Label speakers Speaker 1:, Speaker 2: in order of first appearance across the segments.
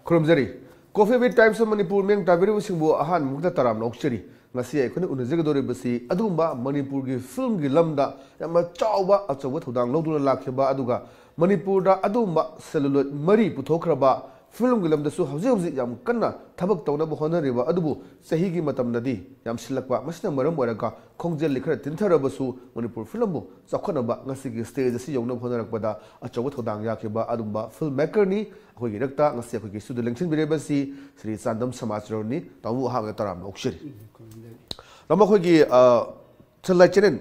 Speaker 1: खुरमजरी coffee with times of Manipur में ताबिरु सिंबु अहान मुक्ता तराम नौकचरी ngasi aikone unajagdore basi adumba manipur gi film gi lamda yama chawba achawa thudang loduna lakhiba aduga manipur da adumba celluloid mari puthokraba film gi lamda su hauji hauji yam kanna thabak tawna bu honareba adubu sahi gi matam nadi yam silakwa masna maram waraga khongjel likhra tinthara basu manipur film bu chakhona ba ngasi gi stage si yongna honarakpada achawa thudang yakhiba adumba filmmaker ni khoi gi rakta ngasi khoi gi su delengsin birebasi Sri Sandam Samachar ni tamu ha ga taram okshiri Lama khoi satellite channel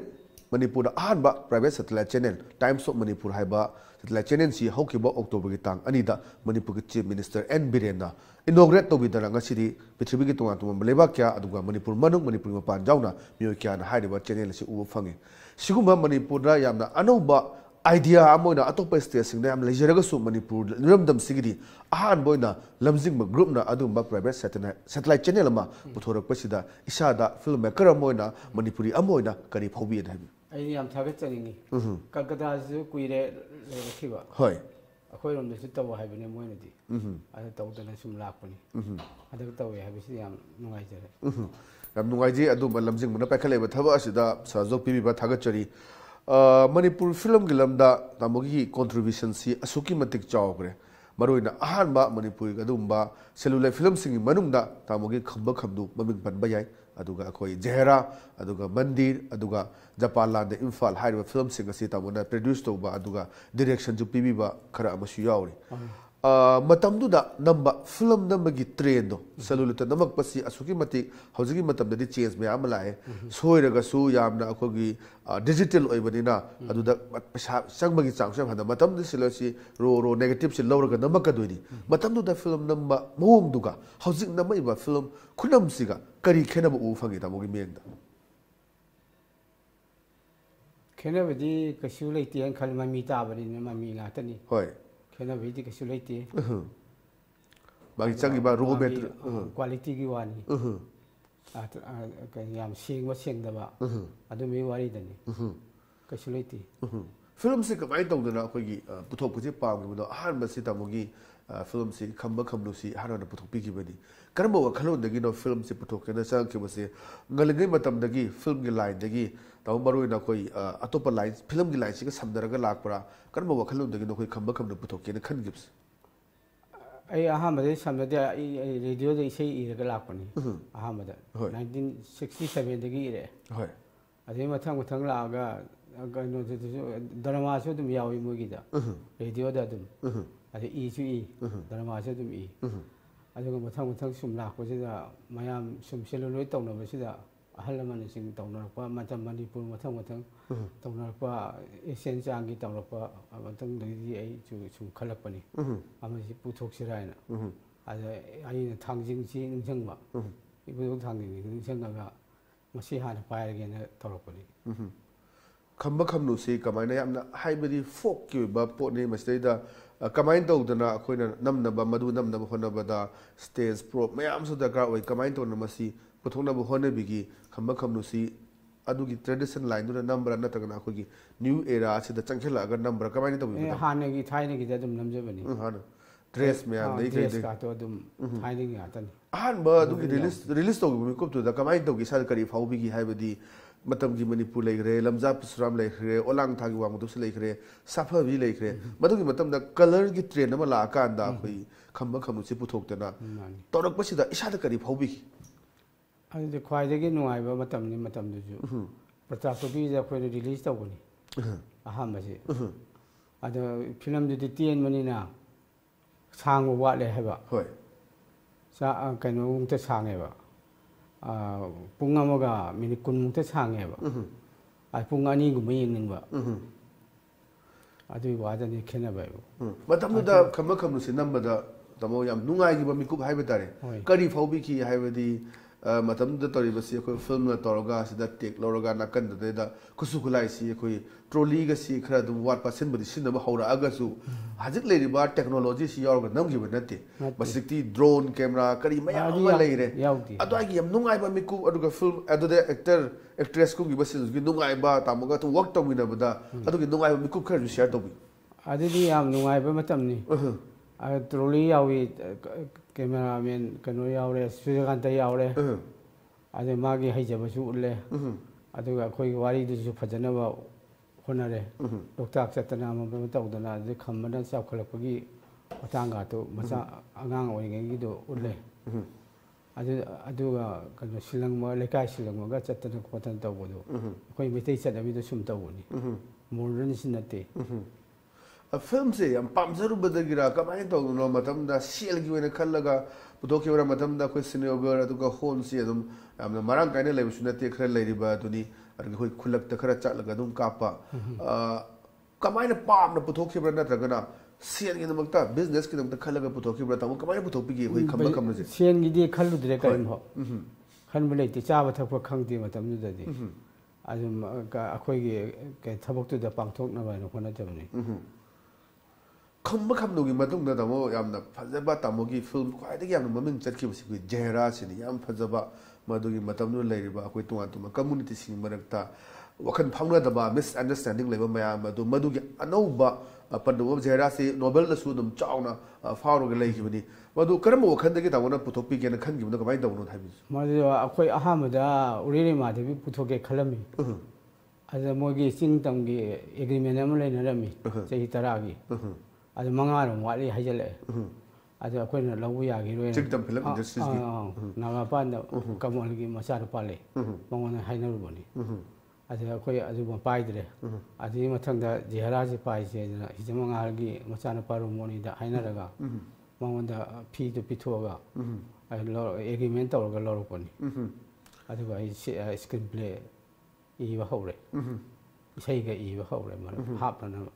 Speaker 1: Manipur ahanba private satellite channel Times of Manipur haiba satellite channel si haukiba October gi tang anida Manipur gi Chief Minister N Birena inaugurate to bidara ngasidi Prithvi gi tonga tonga leba kya aduga Manipur manung Manipur mapan jauna mioy kya na haiba channel si ubu phangi sigumba Manipur da yamna anauba idea amoina atopa state sing na am lejeraga su Manipur niramdam sigidi ahan boina lamjingba group na adumba private satellite channel ma puthorak pasida isada filmmaker amoina Manipuri amoina kari phobi habi
Speaker 2: ai yam thagat chaningi kalkata su kuire lekhiba
Speaker 1: hoi
Speaker 2: akhoi rom su taw haibine moina di ada tawdana sum lakpani ada taw haibisi yam nungai jare
Speaker 1: yam nungai ji adumba lamjingba na paikhaleba thaba asida sajok pibi ba thagat chari Manipur film gilamda tamogi contribution si asuki matik chawgre maroina ahanba Manipur gadumba cellular film sing manungda tamogi Khamba Khamnu maming banba yai aduga akoi Jehera aduga Mandir aduga Japan Landa Imphal haiba film sing asi tamona produce toba aduga direction ju pibi ba khara amasu yauri matamduda namba film nambagi trend do cellular namak pasi asuki matik hojigi matamdadi change me amalae soiraga su yamna akogi digital oibadina aduda sangbagi changsam handa matamdu silasi ro negative si lawraga namaka doidi matamduda film namba mawongduga hojig namaiba film khunam siga kari khenaba u fangi tamogi mengda
Speaker 2: khenabadi kasu leiti an khalma mi tabani mami ngatani hoi kena bidi kasu leiti
Speaker 1: bagi changi ba raw material
Speaker 2: quality gi wani kan yam sing da ba adu me wari dani kasu leiti
Speaker 1: film se kamai tawdana khoi gi puthok puje pam gi do ahan ba si tamogi film se Khamba Khamnu si harana puthok pi gi badi karamba wa khalon dagi no film se puthok kena sang ke base ngalgai matam dagi film gi line dagi taw maroi na khoi atopa line film gi line si ka samdaraga lakpara karamba wa khalon dagi no khoi Khamba Khamnu puthok kena khan gips
Speaker 2: ai ahamade samdade radio de isei iraga lakpani ahamada 1967 dagi ire hoi ade mathang laga gano drama so dum yawi mogi da radio da dum ade isu drama so dum aduga mathang sum lakpo sida mayam sum seluloi tawnaba sida ahalaman sing tawnarpa matam Manipur mathang tawnarpa Asian changi tawnarpa mathang dagi ai chu sum khalakpani amasi puthok siraina ada ai thangjing si ningchangba ibu thangjing ningchanga masi hana pairage na tawrapani
Speaker 1: Khamba Khamnu si kamaina yamna haibadi folk ki ba potni masida kamain tawdana akoina namnaba madu namnaba honabada stage pro mayam su dakar oi kamain tawna masi puthona bu honabigi Khamba Khamnu si adugi tradition line duna number na tagana akogi new era sida changkhela agar number kamain tawi
Speaker 2: hanagi thaina gi dadum namjabani
Speaker 1: hana dress mayam dei
Speaker 2: dress ka to dum thaina gi atani
Speaker 1: ahanba adugi release tawgi mi kop to da kamain tawgi sal kari faubigi haibadi matam gi Manipur leikre lamja pusram leikre olang thagi wangdu se leikre safa bi leikre madugi matam da color gi trend ma la kan da khoi Khamba Khamnu si puthok tana torak pasida isada kari phaubi
Speaker 2: ade khwai de gi nuai ba matam ni matam du ju prataap topi ja khoi release tawni aham ba si ada film du tien mani na sang wa le haba hoi sa kaino ung ta sang e ba pung amaga minit kun mukta sangeba ai pung ani gumai yengba adui wadani khenaba
Speaker 1: matamda da Khamba Khamnu si nambada tamo yam nungai gi ba mikup haiba tare kari phaubi ki haibadi matamda tori basi ko film na toroga sida tek loroga nakan da kusu kulai si ko trolley ga si khara dum wat percent badi sin ba haura aga su hajik leiri ba technology si yorga namgi ba natte basikti drone camera kari mayam ma leire adai yam nungai ba mikup aduga film aduda actress ko gi basi gi nungai ba tamoga to work tawina bada adugi nungai ba mikup khara share tobi
Speaker 2: adidi yam nungai ba matamni trolley ꯌꯥꯎꯏ cameraman ꯀꯩꯅꯣ ꯌꯥꯎꯔꯦ ꯁꯨꯔꯖꯀꯥꯟꯇ ꯌꯥꯎꯔꯦ ꯑꯗꯩ ꯃꯥꯒꯤ ꯍꯩꯖꯕꯁꯨ ꯎꯠꯂꯦ ꯑꯗꯨꯒ ꯑꯩꯈꯣꯏꯒꯤ ꯋꯥꯔꯤꯗꯨꯁꯨ ꯐꯖꯅꯕ ꯍꯣꯠꯅꯔꯦ ꯂꯣꯛꯇꯥꯛ ꯆꯠꯇꯅ ꯑꯃ ꯇꯧꯗꯅ ꯑꯗꯩ ꯈꯝꯕꯅ ꯆꯥꯎꯈꯠꯂꯛꯄꯒꯤ ꯃꯇꯥꯡꯒꯥꯇꯣ ꯃꯆꯥ ꯑꯉꯥꯡ ꯑꯣꯏꯔꯤꯉꯩꯒꯤꯗꯣ ꯎꯠꯂꯦ ꯑꯗꯨꯒ ꯀꯩꯅꯣ ꯁꯤꯜꯂꯪꯕ ꯂꯩꯀꯥꯏ ꯁꯤꯜꯂꯪꯕꯒ ꯆꯠꯇꯅ ꯈꯣꯠꯇꯅ ꯇꯧꯕꯗꯣ ꯑꯩꯈꯣꯏ ꯃꯩꯇꯩ ꯆꯠꯅꯕꯤꯗ ꯁꯨꯝ ꯇꯧꯕꯅꯤ ꯃꯣꯗꯔꯟꯁꯤ ꯅꯠꯇꯦ
Speaker 1: ꯐꯤꯂꯝꯁꯦ ꯌꯥꯝ ꯄꯥꯝꯖꯔꯨꯕꯗꯒꯤꯔ ꯀꯃꯥꯏꯅ ꯇꯧꯗꯅꯣ ꯃꯇꯝꯗ ꯁꯦꯜꯒꯤ ꯑꯣꯏꯅ ꯈꯜꯂꯒ ꯄꯨꯊꯣꯛꯈꯤꯕ ꯃꯇꯝꯗ ꯑꯩꯈꯣꯏ ꯁꯤꯅꯤꯌꯣꯒꯔ ꯑꯗꯨꯒ ꯍꯣꯜꯁꯤ ꯑꯗꯨꯝ ꯌꯥꯝꯅ ꯃꯔꯥꯡ ꯀꯥꯏꯅ ꯂꯩꯕꯁꯨ ꯅꯠꯇꯦ ꯈꯔ ꯂꯩꯔꯤꯕ ꯑꯗꯨꯅꯤ ꯑꯗꯨꯒ ꯑꯩꯈꯣꯏ ꯈꯨꯜꯂꯛꯇ ꯈꯔ ꯆꯠꯂꯒ ꯑꯗꯨꯝ ꯀꯥꯞꯄ ꯀꯃꯥꯏꯅ ꯄꯥꯝꯅ ꯄꯨꯊꯣꯛꯈꯤꯕ꯭ꯔꯥ ꯅꯠꯇ꯭ꯔꯒꯅ ꯁꯦꯟꯒꯤꯗꯃꯛꯇ ꯕꯤꯖꯤꯅꯦꯁꯀꯤꯗꯃꯛꯇ ꯈꯜꯂꯒ ꯄꯨꯊꯣꯛꯈꯤꯕ꯭रा ꯇꯥꯃꯣ ꯀꯃꯥꯏꯅ ꯄꯨꯊꯣꯛꯄꯤꯒꯦ ꯑꯩꯈꯣꯏ ꯈꯝꯕ ꯈꯝꯅꯁꯦ
Speaker 2: ꯁꯦꯟꯒꯤꯗꯤ ꯈꯜꯂꯨꯗ꯭ꯔꯦ ꯀꯔꯤꯝꯐꯥꯎ ꯈꯟꯕ ꯂꯩꯇꯦ ꯆꯥꯕ ꯊꯛꯄ ꯈꯪꯗꯦ ꯃꯇꯝꯗꯨꯗꯗꯤ ꯑꯗꯨꯝ ꯑꯩꯈꯣꯏꯒꯤ ꯊꯕꯛꯇꯨꯗ ꯄꯥꯡꯊꯣꯛꯅꯕ ꯍꯥꯏꯅ ꯍꯣꯠꯅꯖꯕꯅꯤ
Speaker 1: ꯈꯝꯕ ꯈꯝꯅꯨꯒꯤ ꯃꯇꯨꯡꯗ ꯇꯥꯃꯣ ꯌꯥꯝꯅ ꯐꯖꯕ ꯇꯥꯃꯣꯒꯤ ꯐꯤꯂꯝ ꯈ꯭ꯋꯥꯏꯗꯒꯤ ꯌꯥꯝꯅ ꯃꯃꯤꯡ ꯆꯠꯈꯤꯕꯁꯤ ꯑꯩꯈꯣꯏ ꯖꯦꯍꯦꯔꯥꯁꯤꯅꯤ ꯌꯥꯝ ꯐꯖꯕ ꯃꯗꯨꯒꯤ ꯃꯇꯝꯗꯨꯗ ꯂꯩꯔꯤꯕ ꯑꯩꯈꯣꯏ ꯇꯣꯉꯥꯟ ꯇꯣꯉꯥꯟꯕ ꯀꯝꯃꯨꯅꯤꯇꯤꯁꯤꯡꯒꯤ ꯃꯔꯛꯇ ꯋꯥꯈꯜ ꯐꯥꯎꯅꯗꯕ ꯃꯤꯁꯑꯟꯗꯔꯁꯇꯦꯟꯗꯤꯡ ꯂꯩꯕ ꯃꯌꯥꯝ ꯑꯗꯨ ꯃꯗꯨꯒꯤ ꯑꯅꯧꯕ ꯄꯟꯗꯨꯕ ꯖꯦꯍꯦꯔꯥꯁꯤ ꯅꯣꯕꯦꯜꯗꯁꯨ ꯑꯗꯨꯝ ꯆꯥꯎꯅ ꯐꯥꯎꯔꯒ ꯂꯩꯈꯤꯕꯅꯤ ꯃꯗꯨ ꯀꯔꯝꯕ ꯋꯥꯈꯜꯗꯒꯤ ꯇꯥꯃꯣꯅ ꯄꯨꯊꯣꯛꯄꯤꯒꯦꯅ ꯈꯟꯈꯤꯕꯅꯣ ꯀꯃꯥꯏꯅ ꯇꯧꯕꯅꯣ ꯍꯥꯏꯕꯤꯁꯨ
Speaker 2: ꯃꯗꯨ ꯑꯩꯈꯣꯏ ꯑꯍꯥꯟꯕꯗ ꯎꯔꯦꯔꯦ ꯃꯥꯙꯕꯤ ꯄꯨꯊꯣꯛꯀꯦ ꯈꯜꯂꯝꯃꯤ ꯑꯗꯨꯗ ꯃꯣꯏꯒꯤ ꯆꯤꯡ ꯇꯝꯒꯤ ꯑꯦꯒ꯭ꯔꯤꯃꯦꯟ ꯑꯃ ꯂꯩꯅꯔꯝꯃꯤ ꯆꯍꯤ 10ꯒꯤ ꯑꯗꯨ 5ꯔꯣꯝ ꯋꯥꯠꯂꯤ ꯍꯥꯏꯖꯤꯜꯂꯛꯑꯦ ꯑꯗꯨ ꯑꯩꯈꯣꯏꯅ ꯂꯧꯕ ꯌꯥꯈꯤꯔꯣꯏꯅ
Speaker 1: ꯆꯤꯡꯇꯝ ꯐꯤꯂꯝ ꯏꯟꯗꯁꯇ꯭ꯔꯤꯁꯀꯤ
Speaker 2: ꯅꯥꯒꯥꯃꯄꯥꯟꯗ ꯀꯃꯜꯒꯤ ꯃꯆꯥꯅꯨꯄꯥ ꯂꯩ ꯃꯉꯣꯟꯗ ꯍꯥꯏꯅꯔꯨꯕꯅꯤ ꯑꯗꯨꯗ ꯑꯩꯈꯣꯏ ꯑꯗꯨꯃ ꯄꯥꯏꯗ꯭ꯔꯦ ꯑꯗꯨꯒꯤ ꯃꯊꯪꯗ ꯖꯦꯍꯦꯔꯥꯁꯤ ꯄꯥꯏꯁꯦꯗꯅ ꯍꯤꯖꯝꯃꯉꯥꯜꯒꯤ ꯃꯆꯥꯅꯨꯄꯥ ꯔꯣꯃꯣꯅꯤꯗ ꯍꯥꯏꯅꯔꯒ ꯃꯉꯣꯟꯗ ꯐꯤꯗꯨ ꯄꯤꯊꯣꯛꯑꯒ ꯑꯦꯒ꯭ꯔꯤꯃꯦꯟ ꯇꯧꯔꯒ ꯂꯧꯔꯛꯄꯅꯤ ꯑꯗꯨꯒ ꯑꯩ ꯁ꯭ꯀ꯭ꯔꯤꯟ ꯄ꯭ꯂꯦ ꯏꯕ ꯍꯧꯔꯦ ꯏꯁꯩꯒ ꯏꯕ ꯍꯧꯔꯦ ꯍꯥꯞꯅꯅꯕ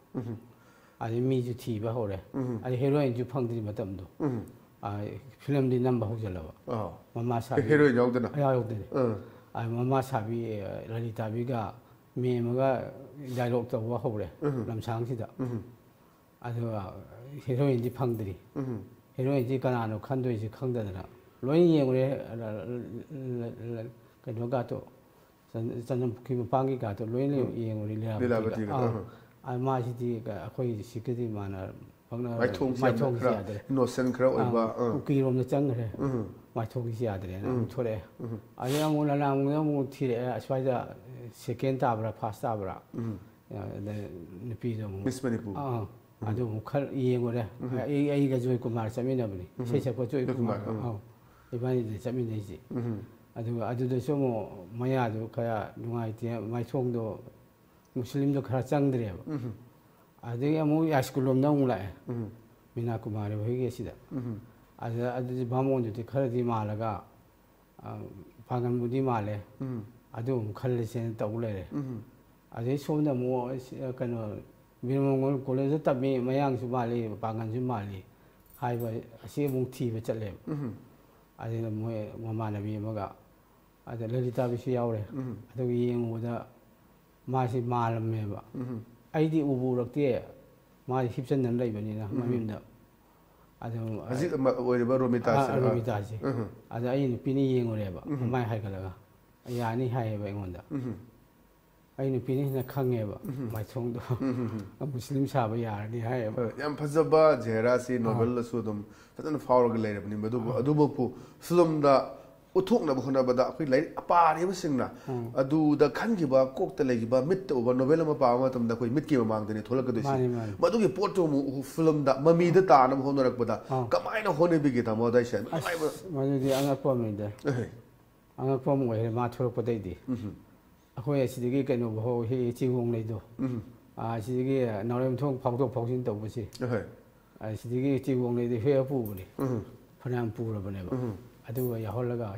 Speaker 2: ꯑꯗꯩ ꯃꯤꯁꯨ ꯊꯤꯕ ꯍꯧꯔꯦ ꯑꯗꯩ ꯍꯦꯔꯣꯏꯟꯁꯨ ꯐꯪꯗ꯭ꯔꯤ ꯃꯇꯝꯗꯣ ꯐꯤꯂꯝꯗꯤ ꯅꯝꯕ ꯍꯧꯖꯤꯜꯂꯕ ꯃꯃꯥ ꯁꯥꯕꯤ
Speaker 1: ꯍꯦꯔꯣꯏꯟ ꯌꯥꯎꯗꯅ
Speaker 2: ꯌꯥꯎꯗꯅꯤ ꯃꯃꯥ ꯁꯥꯕꯤ ꯂꯂꯤꯇꯥꯕꯤꯒ ꯃꯦꯝꯃꯒ ꯗꯥꯏꯂꯣꯛ ꯇꯧꯕ ꯍꯧꯔꯦ ꯂꯝꯁꯥꯡꯁꯤꯗ ꯑꯗꯨꯒ ꯍꯦꯔꯣꯏꯟꯗꯤ ꯐꯪꯗ꯭ꯔꯤ ꯍꯦꯔꯣꯏꯟꯁꯤ ꯀꯅꯥꯅꯣ ꯈꯟꯗꯣꯏꯁꯤ ꯈꯪꯗꯗꯅ ꯂꯣꯏꯅ ꯌꯦꯡꯉꯨꯔꯦ ꯀꯩꯅꯣꯒꯥꯇꯣ ꯆꯟꯗꯝꯄꯨꯈ꯭ꯔꯤ ꯃꯄꯥꯟꯒꯤ ꯒꯥꯇꯣ ꯂꯣꯏꯅ ꯌꯦꯡꯉꯨꯔꯦ ꯂꯤꯂꯥꯕꯇꯤꯒ ꯃꯥꯁꯤꯗꯤ ꯑꯩꯈꯣꯏ ꯁꯤꯒꯗꯤ ꯃꯥꯅ ꯃꯥꯏꯊꯣꯡꯁꯤ ꯌꯥꯗ꯭ꯔꯦ
Speaker 1: ꯏꯅꯣꯁꯦꯟ ꯈꯔ ꯑꯣꯏꯕ
Speaker 2: ꯀꯨꯀꯤꯔꯣꯝꯗ ꯆꯪꯈ꯭ꯔꯦ ꯃꯥꯏꯊꯣꯡꯁꯤ ꯌꯥꯗ꯭ꯔꯦꯅ ꯑꯃꯨꯛ ꯊꯣꯔꯛꯑꯦ ꯑꯗꯩ ꯑꯃꯨꯛ ꯂꯂꯥꯡꯕꯗ ꯑꯃꯨꯛ ꯊꯤꯔꯛꯑꯦ ꯑꯁ꯭ꯋꯥꯏꯗ ꯁꯦꯀꯦꯟ ꯇꯥꯕ꯭ꯔꯥ ꯐꯥꯔꯁ ꯇꯥꯕ꯭ꯔꯥ ꯅꯨꯄꯤꯗꯣ ꯑꯃꯨꯛ
Speaker 1: ꯃꯤꯁ ꯃꯅꯤꯄꯨꯔ
Speaker 2: ꯑꯗꯨ ꯑꯃꯨꯛ ꯈꯔ ꯌꯦꯡꯉꯨꯔꯦ ꯑꯩꯒ ꯖꯣꯏ ꯀꯨꯃꯥꯔ ꯆꯠꯃꯤꯟꯅꯕꯅꯤ ꯏꯁꯩ ꯁꯛꯄ ꯖꯣꯏ ꯀꯨꯃꯥꯔ 이반이들 ꯆꯠꯃꯤꯟꯅꯩ지 ꯑꯗꯨꯒ ꯑꯗꯨꯗꯁꯨ ꯑꯃꯨꯛ ꯃꯌꯥꯗꯨ ꯈꯔ ꯅꯨꯡꯉꯥꯏꯇꯦ ꯃꯥꯏꯊꯣꯡꯗꯣ ꯃꯨꯁꯂꯤꯝꯗꯣ ꯈꯔ ꯆꯪꯗ꯭ꯔꯦꯕ ꯑꯗꯒꯤ ꯑꯃꯨꯛ ꯌꯥꯏꯁꯀꯨꯜꯂꯣꯝꯗ ꯑꯃꯨꯛ ꯂꯥꯛꯑꯦ ꯃꯤꯅꯥ ꯀꯨꯃꯥꯔꯤ ꯍꯣꯏꯒꯤ ꯑꯁꯤꯗ ꯑꯗꯨꯗꯤ ꯚꯥꯃꯣꯟꯗꯨꯗꯤ ꯈꯔꯗꯤ ꯃꯥꯜꯂꯒ ꯄꯥꯡꯒꯟꯕꯨꯗꯤ ꯃꯥꯜꯂꯦ ꯑꯗꯨ ꯑꯃꯨꯛ ꯈꯜꯂꯁꯦꯅ ꯇꯧ ꯂꯩꯔꯦ ꯑꯗꯩ ꯁꯣꯝꯗ ꯑꯃꯨꯛ ꯀꯩꯅꯣ ꯕꯤꯔꯃꯪꯒꯣꯜ ꯀꯣꯂꯦꯖꯇ ꯇꯝꯃꯤ ꯃꯌꯥꯡꯁꯨ ꯃꯥꯜꯂꯤ ꯄꯥꯡꯒꯟꯁꯨ ꯃꯥꯜꯂꯤ ꯍꯥꯏꯕ ꯑꯁꯤ ꯑꯃꯨꯛ ꯊꯤꯕ ꯆꯠꯂꯦꯕ ꯑꯗꯨꯅ ꯃꯣꯏ ꯃꯃꯥꯟꯅꯕꯤ ꯑꯃꯒ ꯑꯗ ꯂꯂꯤꯇꯥꯕꯤꯁꯨ ꯌꯥꯎꯔꯦ ꯑꯗꯨꯒ ꯌꯦꯡꯉꯨꯕꯗ ꯃꯥꯁꯤ ꯃꯥꯜꯂꯝꯃꯦꯕ ꯑꯩꯗꯤ ꯎꯕ ꯎꯔꯛꯇꯦ ꯃꯥꯁꯤ ꯍꯤꯞꯆꯟꯗꯅ ꯂꯩꯕꯅꯤꯅ ꯃꯃꯤꯡꯗ ꯑꯗꯨ
Speaker 1: ꯍꯧꯖꯤꯛ ꯑꯣꯏꯔꯤꯕ
Speaker 2: ꯔꯣꯃꯤꯇꯥꯁꯤ ꯑꯗ ꯑꯩ ꯅꯨꯄꯤꯅ ꯌꯦꯡꯉꯨꯔꯦꯕ ꯃꯃꯥꯏ ꯍꯥꯏꯒꯠꯂꯒ ꯌꯥꯅꯤ ꯍꯥꯏꯌꯦꯕ ꯑꯩꯉꯣꯟꯗ ꯑꯩ ꯅꯨꯄꯤꯅ ꯍꯦꯟꯅ ꯈꯪꯉꯦꯕ ꯃꯥꯏꯊꯣꯡꯗꯣ ꯃꯨꯁꯂꯤꯝ ꯁꯥꯕ ꯌꯥꯔꯅꯤ ꯍꯥꯏꯌꯦꯕ
Speaker 1: ꯌꯥꯝ ꯐꯖꯕ ꯖꯦꯍꯦꯔꯥꯁꯤ ꯅꯣꯕꯦꯜꯗꯁꯨ ꯑꯗꯨꯝ ꯐꯖꯅ ꯐꯥꯎꯔꯒ ꯂꯩꯔꯕꯅꯤ ꯑꯗꯨꯕꯨ ꯐꯤꯂꯝꯗ ꯎꯠꯊꯣꯛꯅꯕ ꯍꯣꯠꯅꯕꯗ ꯑꯩꯈꯣꯏ ꯂꯥꯏꯔꯤꯛ ꯄꯥꯔꯤꯕꯁꯤꯡꯅ ꯑꯗꯨꯗ ꯈꯟꯈꯤꯕ ꯀꯣꯛꯇ ꯂꯩꯈꯤꯕ ꯃꯤꯠꯇ ꯎꯕ ꯅꯣꯕꯦꯜ ꯑꯃ ꯄꯥꯕ ꯃꯇꯝꯗ ꯑꯩꯈꯣꯏ ꯃꯤꯠꯀꯤ ꯃꯃꯥꯡꯗꯅꯤ ꯊꯣꯛꯂꯛꯀꯗꯣꯏꯁꯤ ꯃꯗꯨꯒꯤ ꯄꯣꯠꯇꯨ ꯑꯃꯨꯛ ꯐꯤꯂꯝꯗ ꯃꯃꯤꯗ ꯇꯥꯅꯕ ꯍꯣꯠꯅꯔꯛꯄꯗ ꯀꯃꯥꯏꯅ ꯍꯣꯠꯅꯕꯤꯒꯦ ꯇꯥꯃꯣ ꯑꯗꯥꯏꯁꯦ
Speaker 2: ꯃꯗꯨꯗꯤ ꯑꯉꯛꯄ ꯑꯃꯅꯤꯗ ꯑꯉꯛꯄ ꯑꯃ ꯑꯣꯏꯔꯦ ꯃꯥ ꯊꯣꯛꯂꯛꯄꯗꯩꯗꯤ ꯑꯩꯈꯣꯏ ꯑꯁꯤꯗꯒꯤ ꯀꯩꯅꯣ ꯐꯥꯎ ꯆꯤꯡꯒꯣꯡ ꯂꯩꯗꯣ ꯑꯁꯤꯗꯒꯤ ꯅꯥꯎꯔꯦꯝꯊꯣꯡ ꯐꯥꯎꯗꯣꯛ ꯐꯥꯎꯖꯤꯟ ꯇꯧꯕꯁꯤ ꯑꯁꯤꯗꯒꯤ ꯆꯤꯡꯒꯣꯡ ꯂꯩꯗ ꯍꯦꯛꯑ ꯄꯨꯕꯅꯤ ꯐꯅꯌꯥꯝ ꯄꯨꯔꯕꯅꯦꯕ ꯑꯗꯨꯒ ꯌꯥꯎꯍꯜꯂꯒ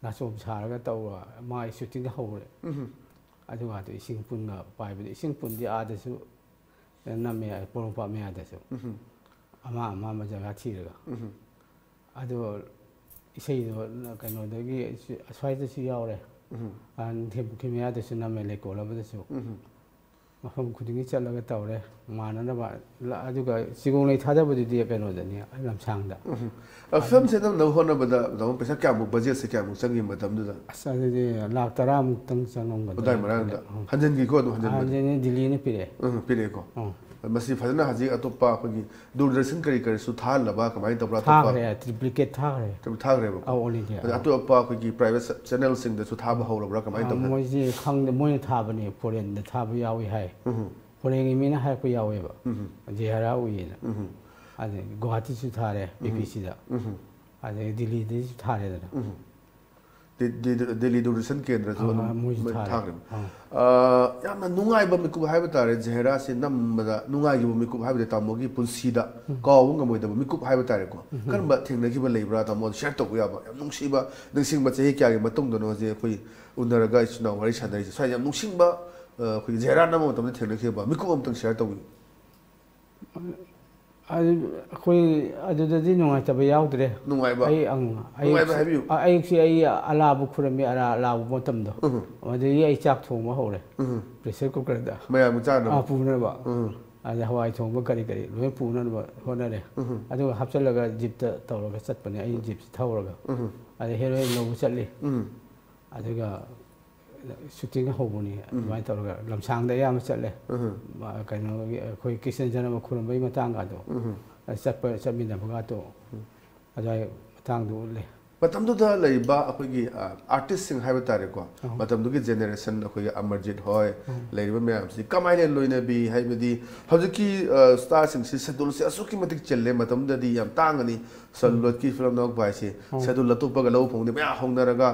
Speaker 2: ꯅꯥꯆꯣꯝ ꯁꯥꯔꯒ ꯇꯧꯔ ꯃꯥꯒꯤ ꯁꯨꯇꯤꯡ ꯍꯧꯔꯦ ꯑꯗꯨꯒ ꯏꯁꯤꯡ ꯄꯨꯟꯒ ꯄꯥꯏꯕꯗ ꯏꯁꯤꯡ ꯄꯨꯟꯗꯤ ꯑꯥꯗꯁꯨ ꯅꯝꯃꯦ ꯄꯣꯔꯣꯝꯄꯥꯠ ꯃꯌꯥꯗꯁꯨ ꯑꯃ ꯖꯒꯥ ꯊꯤꯔꯒ ꯑꯗꯣ ꯏꯁꯩꯗꯣ ꯀꯩꯅꯣꯗꯒꯤ ꯑꯁ꯭ꯋꯥꯏꯗꯁꯨ ꯌꯥꯎꯔꯦ ꯅꯤꯡꯊꯦꯝꯄꯨꯈ꯭ꯔꯤ ꯃꯌꯥꯗꯁꯨ ꯅꯝꯃꯦ ꯂꯩꯀꯣꯜ ꯑꯃꯗꯁꯨ ꯃꯐꯝ ꯈꯨꯗꯤꯡꯒꯤ ꯆꯠꯂꯒ ꯇꯧꯔꯦ ꯃꯥꯟꯅꯅꯕ ꯑꯗꯨꯒ ꯆꯤꯒꯣꯡꯂꯩ ꯊꯥꯗꯕꯗꯨꯗꯤ ꯀꯩꯅꯣꯗꯅꯤ ꯂꯝꯁꯥꯡꯗ
Speaker 1: ꯐꯤꯂꯝꯁꯦ ꯅꯝꯅꯕ ꯍꯣꯠꯅꯕꯗ ꯄꯩꯁꯥ ꯀꯌꯥꯃꯨꯛ ꯕꯖꯦꯠꯁꯦ ꯀꯌꯥꯃꯨꯛ ꯆꯪꯉꯤ ꯃꯇꯝꯗꯨꯗ
Speaker 2: ꯑꯁ ꯑꯗꯨꯗꯤ ꯂꯥꯛ 10 ꯆꯪꯉꯝꯒꯗ꯭ꯔꯥ
Speaker 1: ꯑꯗꯥꯏ ꯃꯔꯛꯇ ꯍꯟꯖꯤꯟꯈꯤꯀꯣ ꯑꯗꯨꯝ
Speaker 2: ꯍꯟꯖꯤꯟꯅꯤ ꯗꯤꯜꯂꯤꯅ ꯄꯤꯔꯛꯑꯦ
Speaker 1: ꯄꯤꯔꯛꯑꯦꯀꯣ मसी फजना हजी अतोपा अखोगी दूरदर्शन करी करी सु था लबा कमाई तबरा
Speaker 2: था रे ट्रिप्लिकेट था रे
Speaker 1: बा
Speaker 2: ऑल इंडिया
Speaker 1: अतोपा अखोगी प्राइवेट चैनल सिंग दसु था बहौरबरा कमाई तबरा
Speaker 2: मोय जी खंग मोय था बने फॉरेन द था यावी हाय फॉरेन मीना हाय को यावे बा जेहरा उयेना अदे गुवाहाटी सु था रे बीबीसी दा अदे दिल्ली दे था रे दा
Speaker 1: दिल्ली दूरदर्शन केंद्र जो था याम नुंगाई बा मिकु हाइब तारे जेहरा से नमदा नुंगाई बा मिकु हाइब तामोगी पुलसीदा काव ngमोय दा मिकु हाइब तारे को करबा थेंगनगी बा लेब्रा तामो शेयर तो याबा याम नुंसीबा नंसिंग बा चेही क्यागे मतुंग दनो जे कोई उनरगा इचना वारी छादरी साइ याम नुंसिंग बा कोई जेहरा नमो तमने थेंगनगी बा मिकु अमतंग शेयर तो
Speaker 2: कोई अदुददी नुंगाई तब याउद्रे
Speaker 1: नुंगाई बा
Speaker 2: आई से आई अलाबु खुरमी अलाबु मतम दो अदे आई चाक थोंग हौरे प्रेशर कुकर दा
Speaker 1: मया मुचान
Speaker 2: आ पुनर बा अदे हवाई थोंग करी करी लोय पुनर बा होनरे अदु हपचलगा जिप तौरगा चटपने आई जिप थौरगा अदे हेरोइन लो चटली अदुगा शूटिंग होबनी बाय तौरगा लमसांग दा याम चटले कनो कोई किशन जन खुरमबई मतंग गादो चटप चटमिन भगा तो अदाय मतंग दो ले
Speaker 1: मतमदुदा लैबा अखोगी आर्टिस्ट सिंग हाइब तारे को मतमदुगी जेनरेशन अखोगी अमरजीत होय लैबा मैम सि कमाइले लोइना बी हाइबदी हजकी स्टार सिंग सि शेड्यूल से असुकी मतिक चले मतमददी याम तांगनी सलुलत की फिल्म नोक बाइसे शेड्यूल लतुपगा लौ फोंदे म्या होंगनरगा